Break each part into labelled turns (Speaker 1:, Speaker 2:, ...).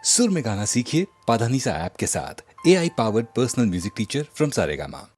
Speaker 1: सुर में गाना सीखिए पाधानीसा ऐप के साथ। AI powered personal music teacher from Saregama.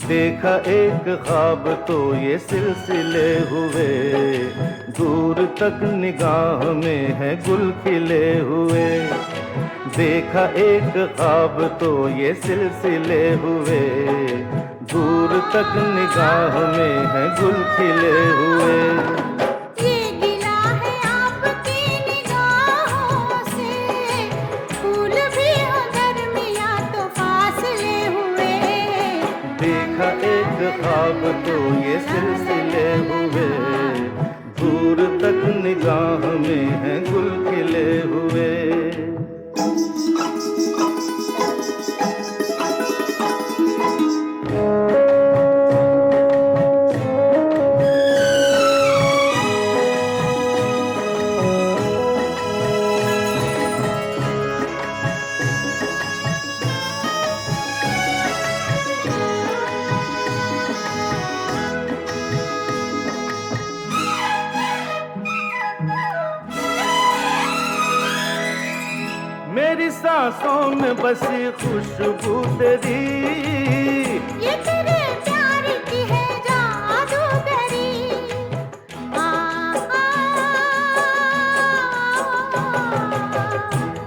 Speaker 2: देखा एक ख्वाब तो ये सिलसिले हुए, दूर तक निगाह में है गुल खिले हुए। देखा एक ख्वाब तो ये सिलसिले हुए, दूर तक निगाह में है गुल खिले हुए। ख्वाब तो ये सिलसिले हुए, दूर तक निगाह में है गुल खिले हुए। मेरी सांसों में बसी खुशबू तेरी,
Speaker 3: ये तेरे प्यार की है जादूगरी।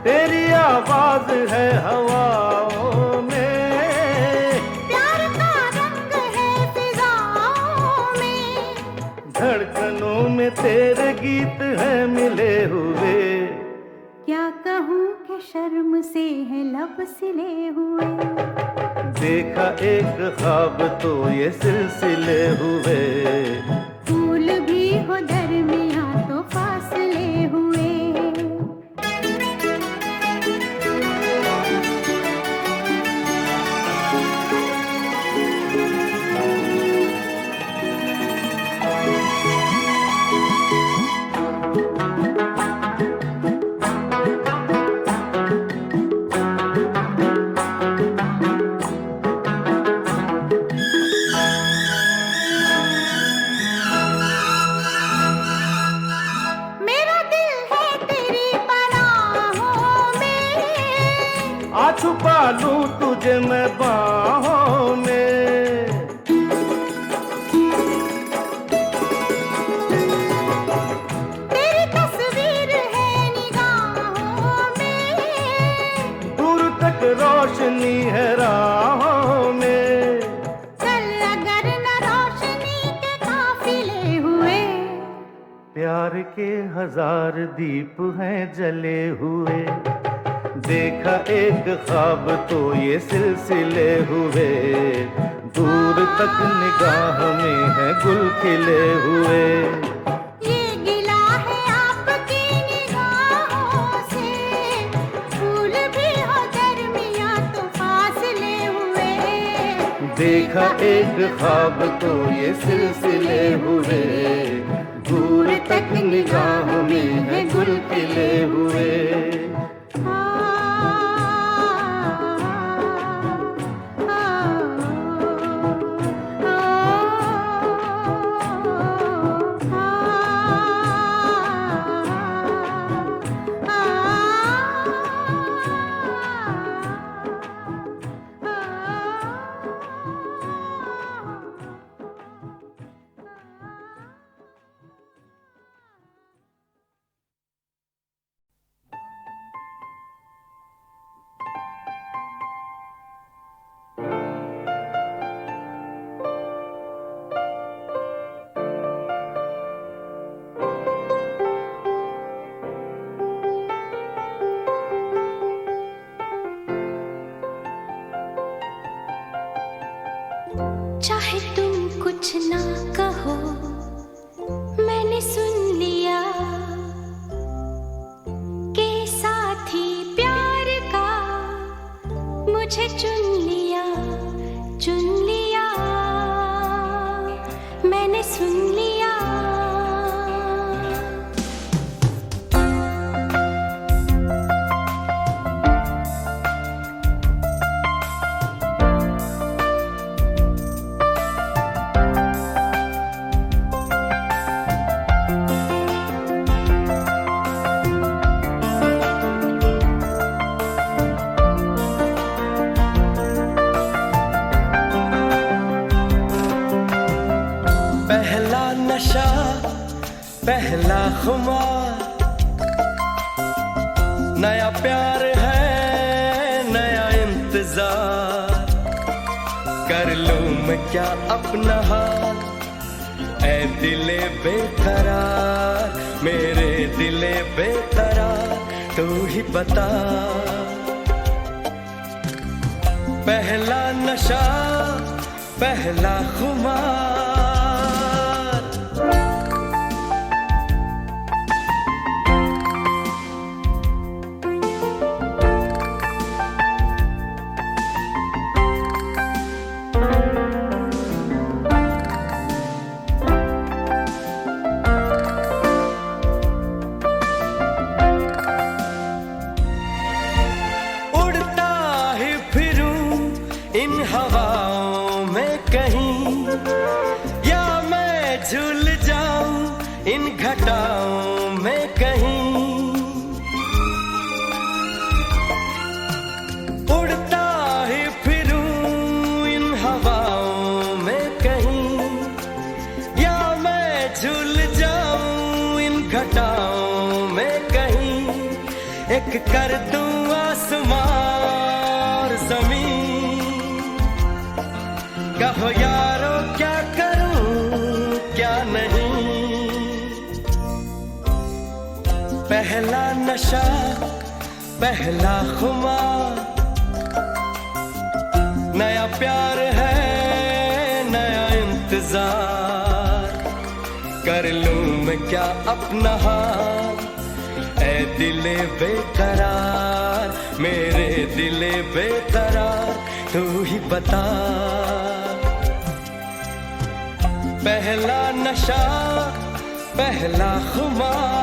Speaker 2: तेरी आवाज है हवाओं में,
Speaker 3: प्यार का रंग है फिजाओं में,
Speaker 2: धड़कनों में तेरे गीत है मिले हुए।
Speaker 3: क्या कहूँ कि शर्म से है लब सिले हुए।
Speaker 2: देखा एक ख्वाब तो ये सिलसिले हुए,
Speaker 3: फूल भी हो दरमियां तो फासले हुए।
Speaker 2: आ छुपा लूं तुझे मैं बाहों में,
Speaker 3: तेरी तस्वीर है निगाहों में,
Speaker 2: दूर तक रोशनी है राहों में।
Speaker 3: चल अगर न रोशनी के काफिले हुए,
Speaker 2: प्यार के हजार दीप हैं जले हुए। देखा एक ख्वाब तो ये सिलसिले हुए, दूर तक निगाह में है गुल खिले हुए।
Speaker 3: ये गिला है आपकी निगाहों से, फूल भी हो दरमियां तो फासले हुए।
Speaker 2: देखा एक ख्वाब तो ये सिलसिले हुए, दूर तक निगाह में है गुल खिले हुए।
Speaker 3: कुछ ना कहो, मैंने सुन लिया के साथी प्यार का मुझे चुन लिया, मैंने सुन लिया।
Speaker 4: पहला नशा, पहला खुमार, नया प्यार है, नया इंतजार। कर लूं मैं क्या अपना हाल, ऐ दिले बेकरार, मेरे दिले बेकरार, तू ही बता। पहला नशा, पहला खुमार, इन हवाओं में कहीं, या मैं झूल जाऊं इन घटाओं में कहीं। उड़ता ही फिरूं इन हवाओं में कहीं, या मैं झूल जाऊं इन घटाओं में कहीं। एक कर दूं आसमां और जमीन, कहो यारो क्या करूं क्या नहीं। पहला नशा, पहला खुमार, नया प्यार है, नया इंतजार। कर लूं मैं क्या अपना हाल, ऐ दिले बेकरार, मेरे दिले बेकरार, तू ही बता। पहला नशा, पहला खुमार।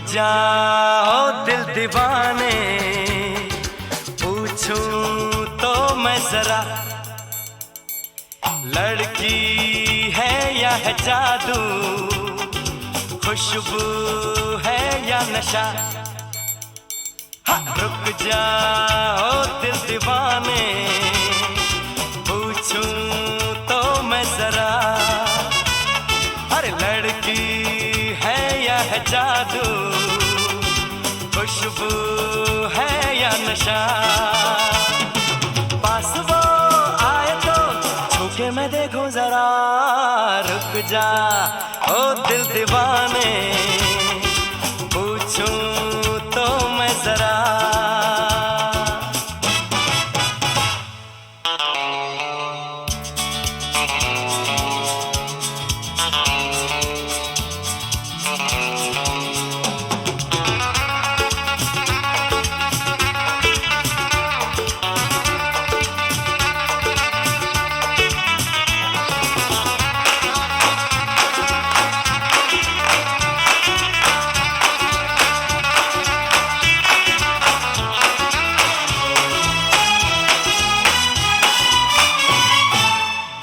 Speaker 4: जाओ दिल दीवाने, पूछूं तो मैं जरा, लड़की है या है जादू, खुशबू है या नशा। हाँ, रुक जाओ दिल दीवाने, पूछूं तो मैं जरा, अरे लड़की है या है जादू, खुशबू है या नशा। पास वो आए तो छूके मैं देखूं जरा, रुक जा ओ दिल दीवाने, पूछूं तो मैं जरा।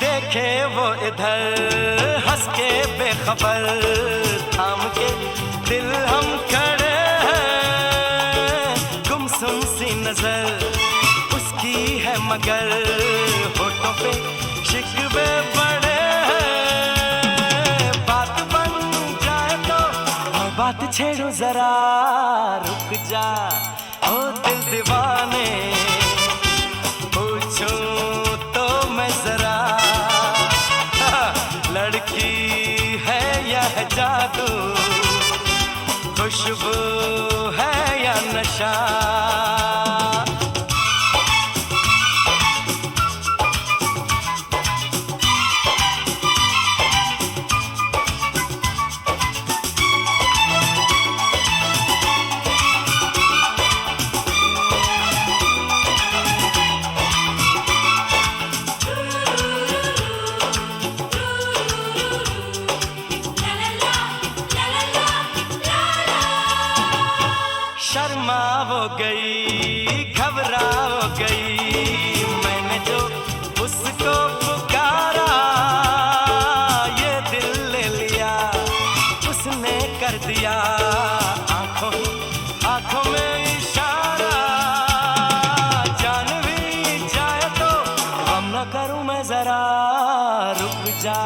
Speaker 4: देखे वो इधर हंस के बेखबर, थाम के दिल हम खड़े हैं, गुमसुम सी नजर उसकी है मगर, होठों पे शिकवे बड़े हैं। बात बन जाए तो मैं बात छेड़ूं जरा, रुक जा ओ दिल दीवाने, पूछूं तो मैं जरा, लड़की है या है जादू, खुशबू है या नशा। शर्मा वो गई, घबरा वो गई, मैंने जो उसको पुकारा, ये दिल ले लिया उसने कर दिया, आंखों में इशारा। जान भी जाए तो गम न करूं मैं जरा, रुक जा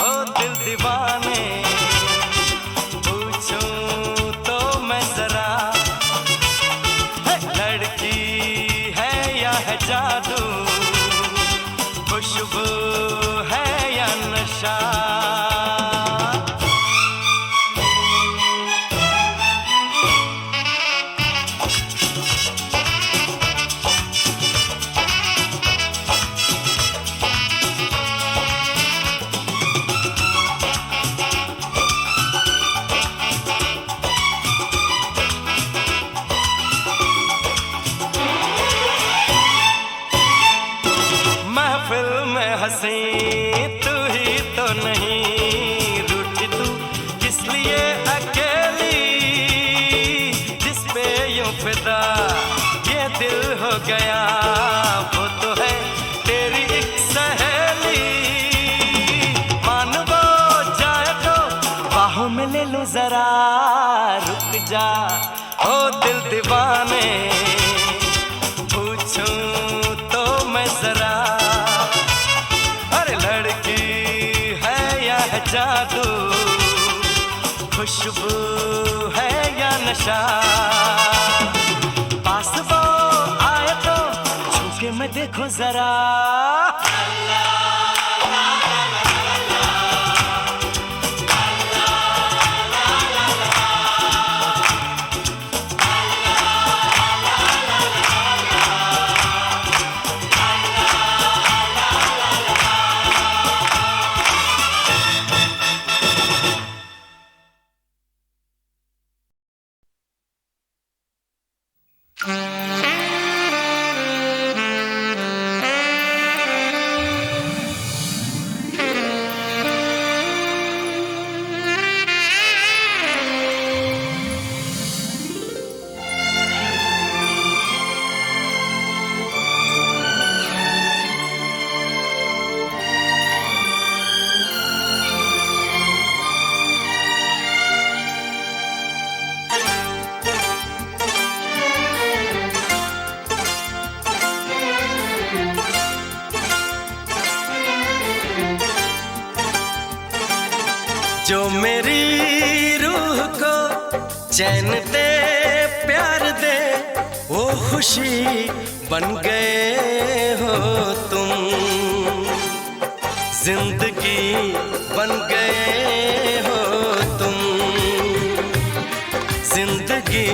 Speaker 4: ओ दिल दीवाने, पूछूं तो मैं जरा, लड़की है या है जादू, खुशबू है या नशा। महफिल में हंसी तू ही तो नहीं, रूठी तू किस लिए अकेली, जिस पे यूं फिदा ये दिल हो गया, वो तो है तेरी एक सहेली। मान वो जाए तो बाहों में ले लूं जरा, रुक जा ओ दिल दीवाने, पूछूं तो मैं जरा, लड़की है या है जादू, खुशबू है या नशा। पास वो आए तो छूके मैं देखूं जरा, जो मेरी रूह को चैन दे प्यार दे वो खुशी बन गए हो तुम, जिंदगी बन गए हो तुम, जिंदगी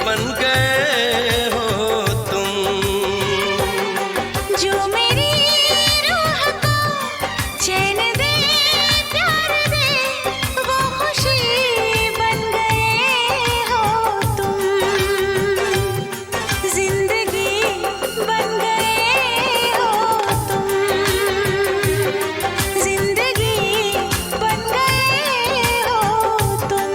Speaker 4: बन गए हो तुम।
Speaker 3: जो मेरी रूह को चैन दे प्यार दे वो खुशी बन गए हो तुम, जिंदगी बन गए हो तुम, जिंदगी बन गए हो तुम।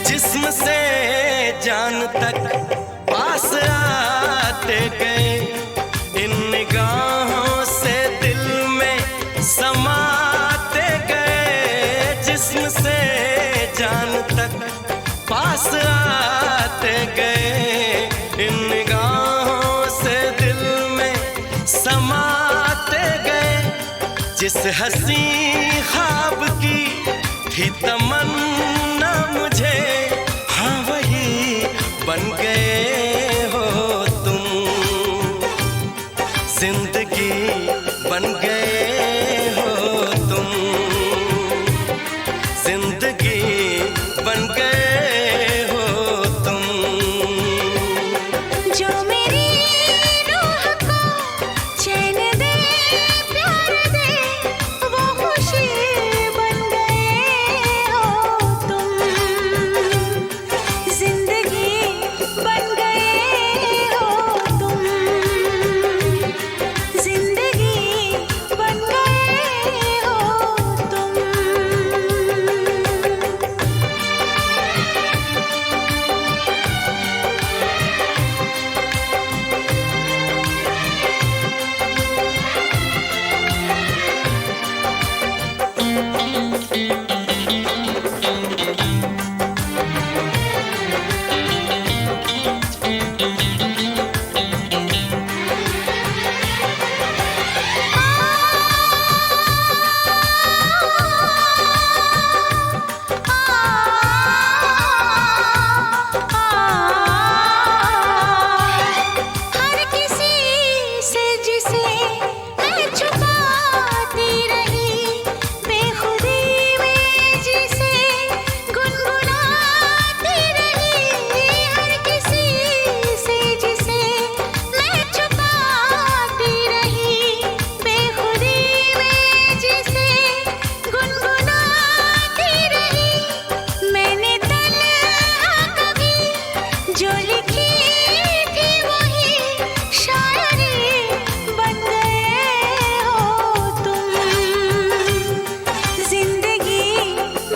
Speaker 4: जिस्म से जान तक पास आते गए, इन निगाहों से दिल में समाते गए। जिस्म से जान तक पास आते गए, इन निगाहों से दिल में समाते गए। जिस हंसी ख्वाब की थी तमन्ना मुझे, हाँ वही बन गए हो तुम, जिंदगी बन गए हो तुम, जिंदगी बन गए हो तुम।
Speaker 3: जो मेरी रूह को चैन दे प्यार दे वो खुशी बन गए हो तुम, जिंदगी बन गए हो तुम, जिंदगी बन गए हो तुम। हर किसी से जिसे मैं छुपाती रही, बेखुदी में जिसे गुनगुनाती रही। हर किसी से जिसे मैं छुपाती रही, बेखुदी में जिसे गुनगुनाती रही। मैंने तन्हा कभी जो लिखी थी वही शायरी बन गए हो तुम, जिंदगी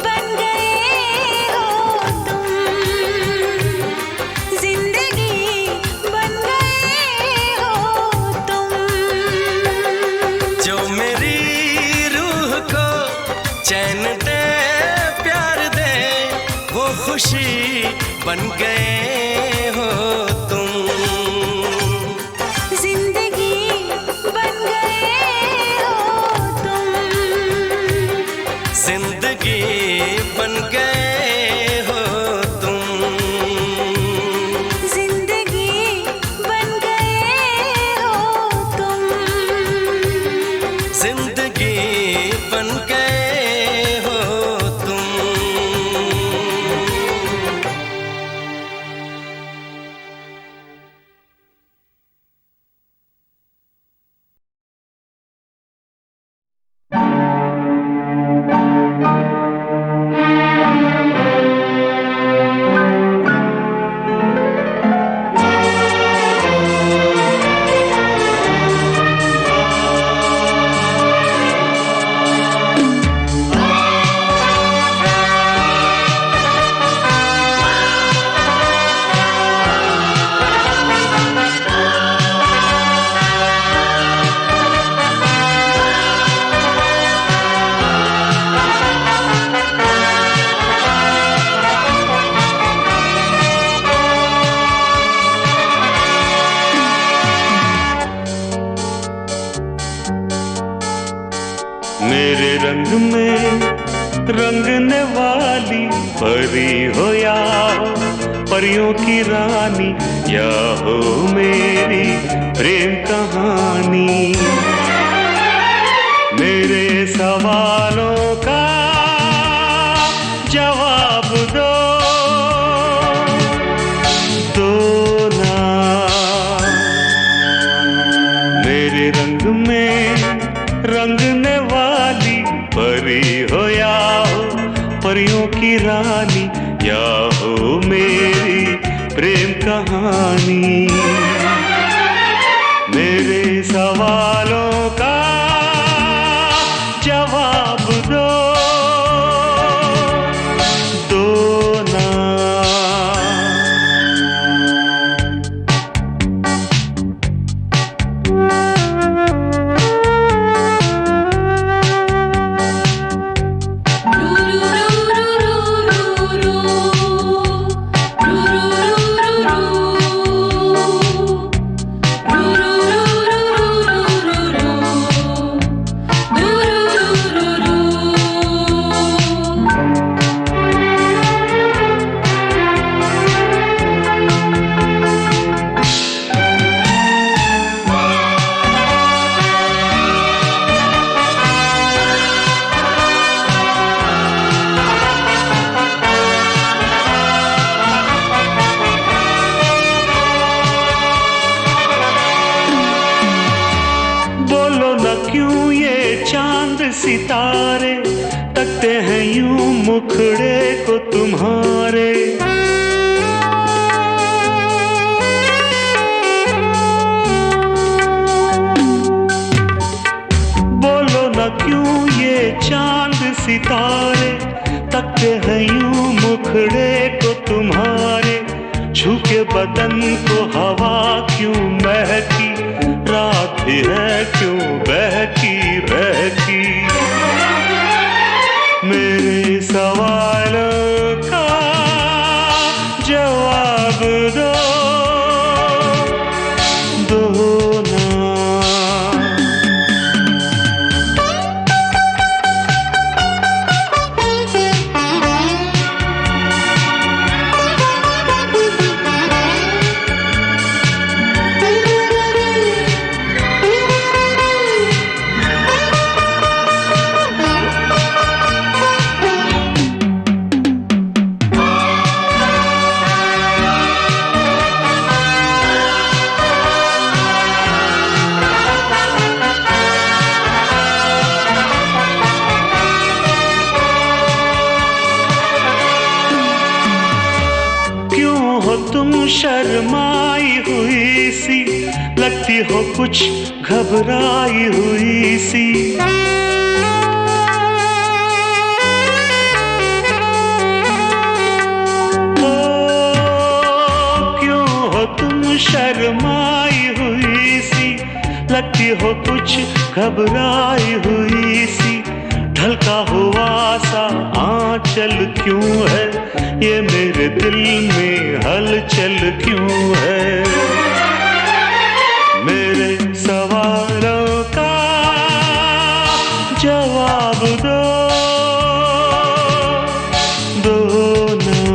Speaker 3: बन गए हो तुम, जिंदगी बन गए हो तुम।
Speaker 4: जो मेरी रूह को चैन दे प्यार दे वो खुशी बन गए हो तुम,
Speaker 3: जिंदगी बन गए हो तुम,
Speaker 4: जिंदगी बन गए हो तुम,
Speaker 3: जिंदगी बन गए हो तुम,
Speaker 4: जिंदगी बन गए हो तुम।
Speaker 5: रंग में रंगने वाली परी हो या हो परियों की रानी, या हो मेरी प्रेम कहानी। मेरे सवालों का जवाब दो ना। मेरे रंग में रंगने वाली परी हो या हो परियों की रानी, या हो मेरी प्रेम कहानी। मेरे सवालों का जवाब दो ना। क्यों ये चांद सितारे तकते हैं यूं मुखड़े को तुम्हारे। बोलो ना क्यों ये चांद सितारे तकते हैं यूं मुखड़े को तुम्हारे। झुके बदन को हवा क्यों महकी, रात भी है क्यों बहकी बहकी। मेरे सवालों का जवाब दो ना। तुम शर्माई हुई सी, लगती हो कुछ घबराई हुई सी। ओ क्यों हो तुम शर्माई हुई सी, लगती हो कुछ घबराई हुई सी। ढलका हुआ सा आंचल क्यों है, ये मेरे दिल में हलचल क्यों है। मेरे सवालों का जवाब दो ना।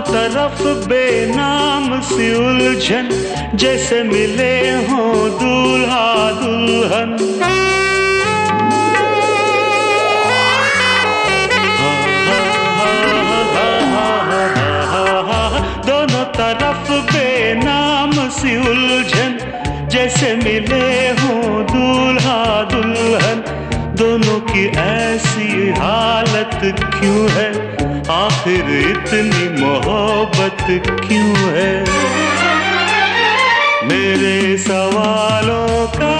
Speaker 5: तरफ बेनाम सी उलझन, जैसे मिले हों दूल्हा दुल्हन। दोनों तरफ बेनाम कैसे मिले हों दूल्हा दुल्हन, दोनों की ऐसी हालत क्यों है, आखिर इतनी मोहब्बत क्यों है। मेरे सवालों का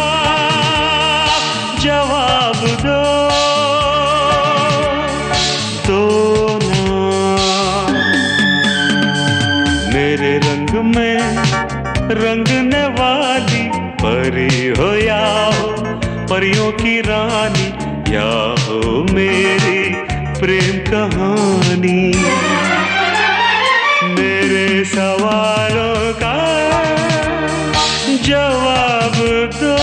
Speaker 5: जवाब दो ना। मेरे रंग में रंगने वाली परी हो या हो परियों की रानी, या हो मेरी प्रेम कहानी। मेरे सवालों का जवाब दो।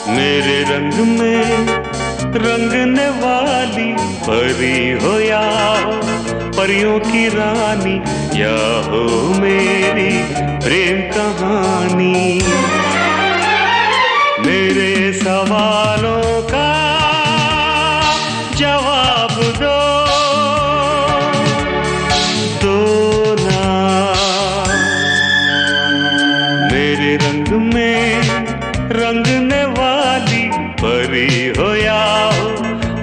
Speaker 5: मेरे रंग में रंगने वाली परी हो या हो परियों की रानी, या हो मेरी प्रेम कहानी। मेरे सवालों का जवाब दो ना। मेरे रंग में रंगने वाली परी हो या हो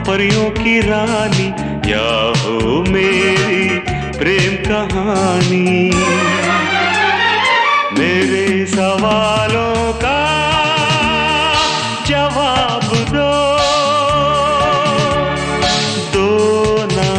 Speaker 5: परियों की रानी, या हो मेरी प्रेम कहानी। मेरे सवालों का जवाब दो ना।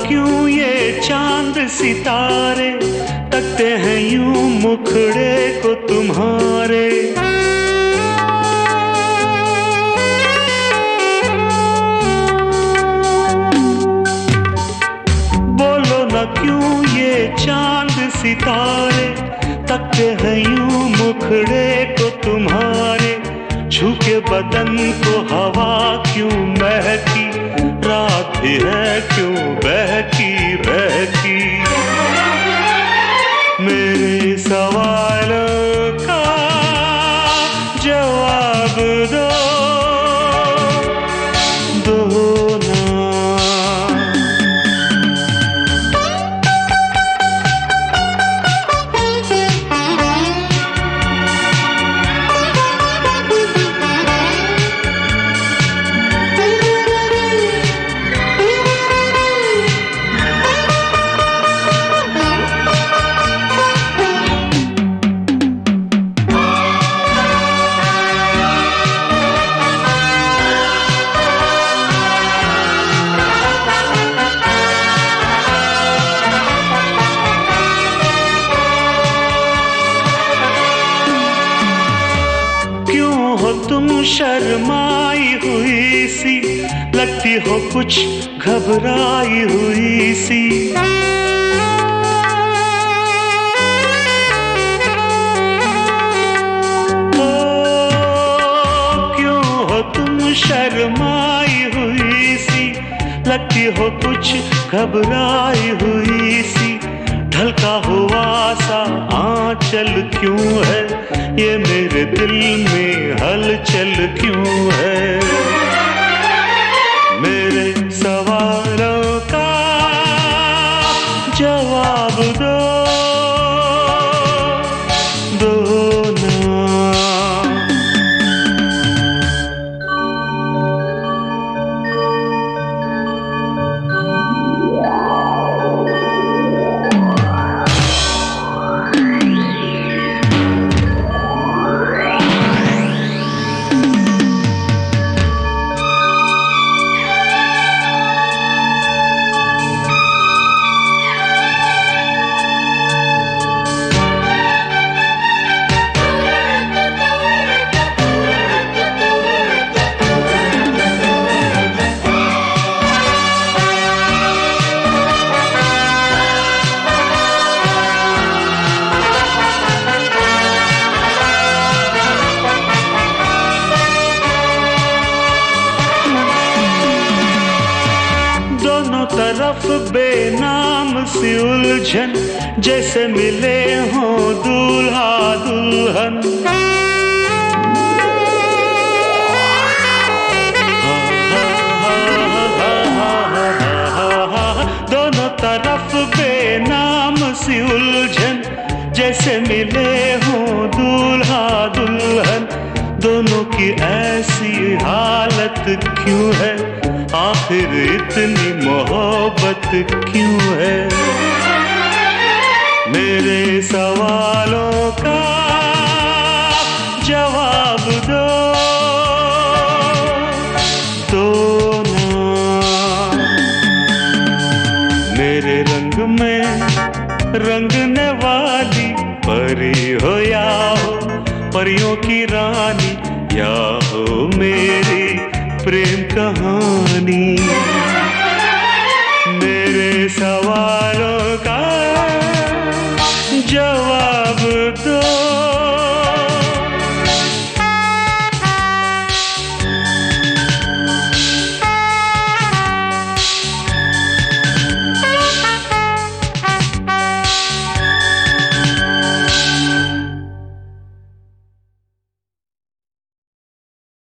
Speaker 5: क्यों ये चांद सितारे तकते हैं यूं मुखड़े को तुम्हारे। बोलो ना क्यों ये चांद सितारे तकते हैं यूं मुखड़े को तुम्हारे। छू के बदन को हवा क्यों महकी, रात भी है क्यों बहकी बहकी। मेरे सवालों का जवाब दो ना। तुम शर्माई हुई सी, लगती हो कुछ घबराई हुई सी। ओ क्यों हो तुम शर्माई हुई सी, लगती हो कुछ घबराई हुई सी। ढलका हुआ सा आंचल क्यों है, ये मेरे दिल में हलचल क्यों है। मेरे सवालों का जवाब दो, दो ना। तरफ बेनाम सी उलझन, जैसे मिले हों दूल्हा दुल्हन। दोनों तरफ बेनाम सी उलझन, जैसे मिले हों दूल्हा दुल्हन। दोनों की ऐसी हालत क्यों है, आखिर इतनी मोहब्बत क्यों है। मेरे सवालों का जवाब दो, दो ना। मेरे रंग में रंगने वाली परी हो या हो परियों की रानी, या हो मेरी प्रेम कहानी। मेरे सवालों का जवाब